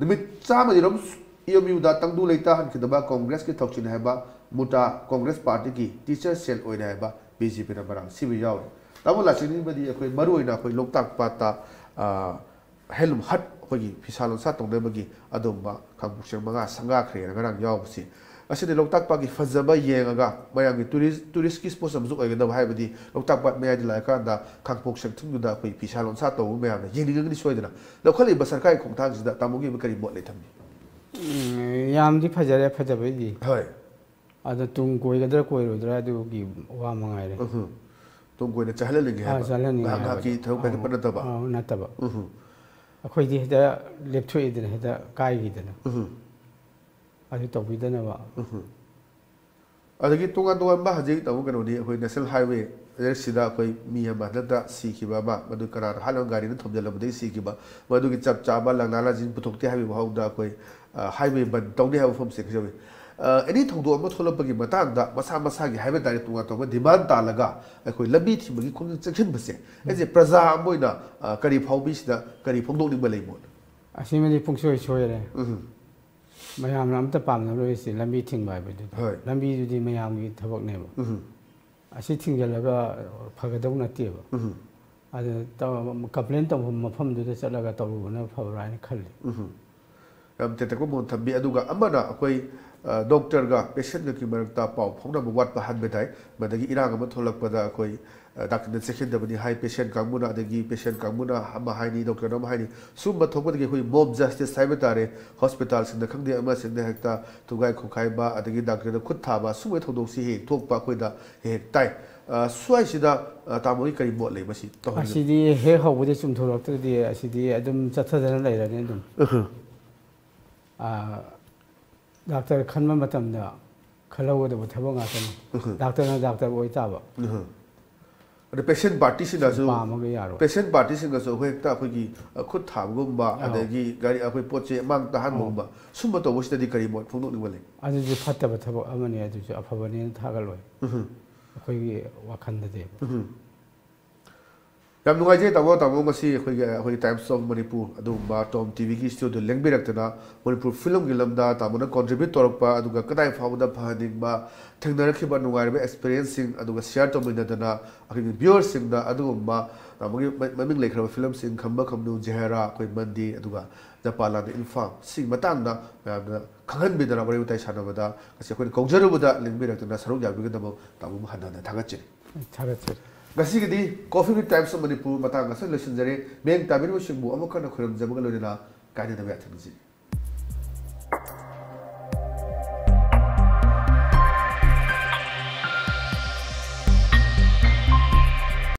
Speaker 1: ꯅꯨꯃꯤꯠ 100ꯔꯣꯝ EMUꯗ ꯇꯪꯗꯨ ꯂꯩꯇꯥꯍꯟꯈꯤꯗꯕ ꯀꯣꯡꯒ꯭ꯔꯦꯁꯀꯤ ꯊꯧꯁꯤꯜ ꯍꯥꯏꯕ ꯃꯨꯇꯥ ꯀꯣꯡꯒ꯭ꯔꯦꯁ ꯄꯥꯔꯇꯤꯒꯤ ꯇꯤꯆꯔ ꯁꯦꯜ ꯑꯣꯏꯔꯦ ꯍꯥꯏꯕ BJPꯅ ꯃꯔꯥꯜ ꯁꯤꯕ ꯌꯥꯎꯔꯦ ꯇꯥꯃꯣ ꯂꯥꯛꯆꯅꯤꯡꯕꯗꯤ ꯑꯩꯈꯣꯏ ꯃꯔꯨꯑꯣꯏꯅ ꯑꯩꯈꯣꯏ ꯂꯣꯛꯇꯥꯛ ꯄꯥꯠꯇ ꯍꯦꯟꯂꯨꯝ ꯍꯠ ꯑꯩꯈꯣꯏꯒꯤ ꯐꯤꯁꯥ ꯂꯣꯟꯁꯥ ꯇꯧꯅꯕꯒꯤ ꯑꯗꯨꯝꯕ ꯀꯥꯡꯕꯨꯁꯤꯡ 5 ꯁꯪꯒꯥꯈ꯭ꯔꯦꯅ ꯉꯔꯥꯡ ꯌꯥꯎꯕꯁꯤ ꯑꯁꯤꯗꯤ ꯂꯣꯛꯇꯥꯛ ꯄꯥꯠꯀꯤ ꯐꯖꯕ ꯌꯦꯡꯉꯒ ꯃꯌꯥꯝꯒꯤ ꯇꯨꯔꯤꯁꯀꯤ ꯁ꯭ꯄꯣꯠ ꯑꯃꯁꯨ ꯑꯣꯏꯒꯗꯕ ꯍꯥꯏꯕꯗꯤ ꯂꯣꯛꯇꯥꯛ ꯄꯥꯠ ꯃꯌꯥꯏꯗ ꯂꯥꯛꯑꯀꯥꯟꯗ ꯀꯥꯡꯄꯣꯛ ꯁꯦꯛꯊꯨꯡꯗꯨꯗ ꯑꯩꯈꯣꯏ ꯐꯤꯁꯥ ꯂꯣꯟꯁꯥ ꯇꯧꯕ ꯃꯌꯥꯝꯅ ꯌꯦꯡꯅꯤꯡꯉꯒꯗꯤ ꯁꯣꯏꯗꯅ ꯂꯧꯈꯠꯂꯤꯕ ꯁꯔꯀꯥꯔꯒꯤ ꯈꯣꯡꯊꯥꯡꯁꯤꯗ ꯇꯥꯃꯣꯒꯤ ꯀꯔꯤ ꯃꯣꯠ ꯂꯩ ꯊꯝꯕꯤ
Speaker 2: ꯌꯥꯝꯗꯤ ꯐꯖꯔꯦ ꯐꯖꯕꯩꯗꯤ
Speaker 1: ꯍꯣꯏ
Speaker 2: ꯑꯗ ꯇꯨꯡ ꯀꯣꯏꯒꯗ꯭ꯔꯥ ꯀꯣꯏꯔꯣꯏꯗ꯭ꯔꯥ ꯑꯗꯨꯒꯤ ꯋꯥ ꯃꯉꯥꯏꯔꯦ
Speaker 1: ꯇꯨꯡ ꯀꯣꯏꯅ ꯆꯠꯍꯜꯂꯅꯤꯡꯉꯦ ꯍꯥꯏꯕ
Speaker 2: ꯆꯠꯍꯟꯅꯤꯡꯉꯦ
Speaker 1: ꯉꯥꯏꯍꯥꯛꯀꯤ ꯊꯕꯛ ꯄꯥꯏꯈꯠꯄ ꯅꯠꯇꯕ
Speaker 2: ꯅꯠꯇꯕ ꯑꯩꯈꯣꯏꯗꯤ ꯍꯦꯛꯇ ꯂꯦꯞꯊꯣꯛꯏꯗꯅ ꯍꯦꯛꯇ ꯀꯥꯏꯈꯤꯗꯅ ꯑꯗꯨ ꯇꯧꯕꯤꯗꯅꯕ
Speaker 1: ꯑꯗꯒꯤ ꯇꯣꯉꯥꯟ ꯇꯣꯉꯥꯟꯕ ꯍꯧꯖꯤꯛ ꯇꯧꯕ ꯀꯩꯅꯣꯗꯤ ꯑꯩꯈꯣꯏ ꯅꯦꯁꯅꯦꯜ ꯍꯥꯏꯋꯦ ꯁꯤꯗ ꯑꯩꯈꯣꯏ ꯃꯤ ꯑꯃ ꯍꯟꯗꯛꯇ ꯁꯤꯈꯤꯕ ꯑꯃ ꯃꯗꯨ ꯀꯅꯥꯅ ꯍꯥꯠꯂꯒ ꯒꯥꯔꯤꯅ ꯊꯣꯝꯖꯤꯜꯂꯕꯗꯒꯤ ꯁꯤꯈꯤꯕ ꯃꯗꯨꯒꯤ ꯆꯞ ꯆꯥꯕ ꯂꯪꯅꯥ ꯂꯥꯟꯖꯤꯟ ꯄꯨꯊꯣꯛꯇꯦ ꯍꯥꯏꯕꯒꯤ ꯃꯍꯧꯗ ꯑꯩꯈꯣꯏ ꯍꯥꯏꯋꯦ ꯕꯟ ꯇꯧꯅꯤ ꯍꯥꯏꯕ ꯋꯥꯐꯝꯁꯦ ꯈꯪꯖꯧꯏ ꯑꯦꯅꯤ ꯊꯧꯗꯣꯛ ꯑꯃ ꯊꯣꯛꯂꯛꯄꯒꯤ ꯃꯇꯥꯡꯗ ꯃꯁꯥ ꯃꯁꯥꯒꯤ ꯍꯥꯏꯕ ꯇꯥꯔꯦ ꯇꯣꯉꯥꯟ ꯇꯣꯉꯥꯟꯕ ꯗꯤꯃꯥꯟ ꯇꯥꯜꯂꯒ ꯑꯩꯈꯣꯏ ꯂꯝꯕꯤ ꯊꯤꯡꯕꯒꯤ ꯈꯣꯡꯖꯪ ꯆꯪꯁꯤꯟꯕꯁꯦ ꯑꯩꯁꯦ ꯄ꯭ꯔꯖꯥ ꯑꯃ ꯑꯣꯏꯅ ꯀꯔꯤ ꯐꯥꯎꯕꯤꯁꯤꯗ ꯀꯔꯤ ꯐꯣꯡꯗꯣꯛꯅꯤꯡꯕ ꯂꯩꯕꯣ
Speaker 2: ꯑꯁꯤꯃꯗꯤ ꯄꯨꯡꯁꯣꯏ ꯁꯣꯏꯔꯦ ꯃꯌꯥꯝꯅ ꯑꯝꯇ ꯄꯥꯝꯅꯔꯣꯏꯁꯤ ꯂꯝꯕꯤ ꯊꯤꯡꯕ ꯍꯥꯏꯕꯗꯨꯗꯤ ꯂꯝꯕꯤꯗꯨꯗꯤ ꯃꯌꯥꯝꯒꯤ ꯊꯕꯛꯅꯦꯕ ꯑꯁꯤ ꯊꯤꯡꯖꯤꯜꯂꯒ ꯐꯒꯗꯧ ꯅꯠꯇꯦꯕ ꯑꯗꯨ ꯀꯝꯄ꯭ꯂꯦꯟ ꯇꯧꯐꯝ ꯃꯐꯝꯗꯨꯗ ꯆꯠꯂꯒ ꯇꯧꯔꯨꯕꯅ ꯐꯕ꯭ꯔꯥ ꯍꯥꯏꯅ ꯈꯜꯂꯤ
Speaker 1: ꯌꯥꯝ ꯇꯦꯟꯇꯛꯄ ꯃꯣꯟ ꯊꯝꯕꯤ ꯑꯗꯨꯒ ꯑꯃꯅ ꯑꯩꯈꯣꯏ ꯗꯣꯛꯇꯔꯒ ꯄꯦꯁꯦꯟꯒꯒꯤ ꯃꯔꯛꯇ ꯄꯥꯎ ꯐꯥꯎꯅꯕ ꯋꯥꯠꯄ ꯍꯟꯕ ꯇꯥꯏ ꯃꯗꯒꯤ ꯏꯔꯥꯡ ꯑꯃ ꯊꯣꯛꯂꯛꯄꯗ ꯑꯩꯈꯣꯏ ꯗꯥꯛꯇꯔꯅ ꯆꯦꯛꯁꯤꯟꯗꯕꯅꯤ ꯍꯥꯏ ꯄꯦꯁꯦꯟ ꯀꯥꯡꯕꯨꯅ ꯑꯗꯒꯤ ꯄꯦꯁꯦꯟ ꯀꯥꯡꯕꯨꯅ ꯑꯃ ꯍꯥꯏꯅꯤ ꯗꯣꯛꯇꯔꯅ ꯑꯃ ꯍꯥꯏꯅꯤ ꯁꯨꯝꯕ ꯊꯣꯛꯄꯗꯒꯤ ꯑꯩꯈꯣꯏ ꯃꯣb ꯖꯁꯇꯤꯁ ꯍꯥꯏꯕ ꯇꯥꯔꯦ ꯍꯣꯁꯄꯤꯇꯥꯜꯁꯤꯡꯗ ꯈꯪꯗꯦ ꯑꯃꯁꯤꯡꯗ ꯍꯦꯛꯇ ꯊꯨꯒꯥꯏ ꯈꯣꯠꯈꯥꯏꯕ ꯑꯗꯒꯤ ꯗꯥꯛꯇꯔꯗ ꯈꯨꯠ ꯊꯥꯕ ꯁꯨꯝꯕꯒꯤ ꯊꯧꯗꯣꯛꯁꯤ ꯍꯦꯛ ꯊꯣꯛꯄ ꯑꯩꯈꯣꯏꯗ ꯍꯦꯛ ꯇꯥꯏ ꯁ꯭ꯋꯥꯏꯁꯤꯗ ꯇꯥꯃꯣꯒꯤ ꯀꯔꯤ ꯃꯣꯠ ꯂꯩ ꯃꯁꯤ
Speaker 2: ꯑꯁꯤꯗꯤ ꯍꯦꯛ ꯍꯧꯕꯗꯤ ꯆꯨꯝꯊꯣꯔꯛꯇ꯭ꯔꯗꯤ ꯑꯁꯤꯗꯤ ꯑꯗꯨꯝ ꯆꯠꯊꯗꯅ ꯂꯩꯔꯅꯤ ꯑꯗꯨꯝ ꯗꯥꯛꯇꯔ ꯈꯟꯕ ꯃꯇꯝꯗ ꯈꯜꯍꯧꯒꯗꯕ ꯊꯕꯛ ꯉꯥꯛꯇꯅꯤ ꯗꯥꯛꯇꯔꯅ ꯗꯥꯛꯇꯔ ꯑꯣꯏꯇꯥꯕ
Speaker 1: ꯑꯗ ꯄꯦꯁꯦꯟ ꯄꯥꯔꯇꯤꯁꯤꯡꯅꯁꯨ
Speaker 2: ꯄꯥꯝꯃꯒ ꯌꯥꯔꯣꯏ
Speaker 1: ꯄꯦꯁꯦꯟ ꯄꯥꯔꯇꯤꯁꯤꯡꯅꯁꯨ ꯑꯩꯈꯣꯏ ꯍꯦꯛꯇ ꯑꯩꯈꯣꯏꯒꯤ ꯈꯨꯠ ꯊꯥꯕꯒꯨꯝꯕ ꯑꯗꯒꯤ ꯒꯥꯔꯤ ꯑꯩꯈꯣꯏ ꯄꯣꯠ ꯆꯩ ꯑꯃꯥꯡ ꯇꯥꯍꯟꯕꯒꯨꯝꯕ ꯁꯨꯝꯕ ꯇꯧꯕꯁꯤꯗꯗꯤ ꯀꯔꯤ ꯃꯣꯠ ꯐꯣꯡꯗꯣꯛꯅꯤꯡꯕ ꯂꯩ
Speaker 2: ꯑꯗꯨꯁꯨ ꯐꯠꯇꯕ ꯊꯕꯛ ꯑꯃꯅꯤ ꯑꯗꯨꯁꯨ ꯑꯐꯕꯅꯦꯅ ꯊꯥꯒꯠꯂꯣꯏ ꯑꯩꯈꯣꯏꯒꯤ ꯋꯥꯈꯜꯗꯗꯤ
Speaker 1: ꯌꯥꯝ ꯅꯨꯡꯉꯥꯏꯖꯩ ꯇꯥꯃꯣ ꯉꯁꯤ ꯑꯩꯈꯣꯏꯒꯤ ꯇꯥꯏꯝꯁ ꯑꯣꯐ ꯃꯅꯤꯄꯨꯔ ꯑꯗꯨꯒꯨꯝꯕ ꯇꯣꯝ ꯇꯤꯚꯤꯒꯤ ꯁ꯭ꯇꯨꯗꯤꯑꯣ ꯂꯦꯡꯕꯤꯔꯛꯇꯅ ꯃꯅꯤꯄꯨꯔ ꯐꯤꯂꯝꯒꯤ ꯂꯝꯗ ꯇꯥꯃꯣꯅ ꯀꯣꯟꯇ꯭ꯔꯤꯕ꯭ꯌꯨꯠ ꯇꯧꯔꯛꯄ ꯑꯗꯨꯒ ꯀꯗꯥꯏ ꯐꯥꯎꯕꯗ ꯐꯍꯟꯅꯤꯡꯕ ꯊꯦꯡꯅꯔꯛꯈꯤꯕ ꯅꯨꯡꯉꯥꯏꯔꯕ ꯑꯦꯛꯁꯄꯤꯔꯤꯌꯦꯟꯁꯁꯤꯡ ꯑꯗꯨꯒ ꯁꯤꯌꯥꯔ ꯇꯧꯃꯤꯟꯅꯗꯅ ꯑꯩꯈꯣꯏꯒꯤ ꯚ꯭ꯌꯨꯋꯔꯁꯤꯡꯗ ꯑꯗꯨꯒꯨꯝꯕ ꯇꯥꯃꯣꯒꯤ ꯃꯃꯤꯡ ꯂꯩꯈ꯭ꯔꯕ ꯐꯤꯂꯝꯁꯤꯡ ꯈꯝꯕ ꯈꯝꯅꯨ ꯖꯦꯍꯦꯔꯥ ꯑꯩꯈꯣꯏ ꯃꯟꯗꯤꯔ ꯑꯗꯨꯒ ꯖꯄꯥꯟ ꯂꯥꯟꯗ ꯏꯝꯐꯥꯜ ꯁꯤꯒꯤ ꯃꯇꯥꯡꯗ ꯃꯌꯥꯝꯅ ꯈꯪꯍꯟꯕꯤꯗꯅ ꯋꯥꯔꯤ ꯋꯥꯇꯥꯏ ꯁꯥꯟꯅꯕꯗ ꯉꯁꯤ ꯑꯩꯈꯣꯏꯅ ꯀꯧꯖꯔꯨꯕꯗ ꯂꯦꯡꯕꯤꯔꯛꯇꯅ ꯁꯔꯨꯛ ꯌꯥꯕꯤꯒꯗꯕ ꯇꯥꯃꯣꯕꯨ ꯍꯟꯅ ꯊꯥꯒꯠꯆꯔꯤ
Speaker 2: ꯊꯥꯒꯠꯆꯔꯤ
Speaker 1: ꯉꯁꯤꯒꯤꯗꯤ coffee with Times of Manipur ꯃꯇꯥꯡ ꯑꯁꯤ ꯂꯣꯏꯁꯤꯟꯖꯔꯦ ꯃꯤꯠꯌꯦꯡ ꯇꯥꯕꯤꯔꯤꯕꯁꯤꯡꯕꯨ ꯑꯃꯨꯛ ꯍꯟꯅ ꯈꯣꯏꯔꯝꯖꯕꯒ ꯂꯣꯏꯅꯅ ꯀꯥꯏꯅꯗꯕ ꯌꯥꯊꯪꯅꯤꯖꯔꯤ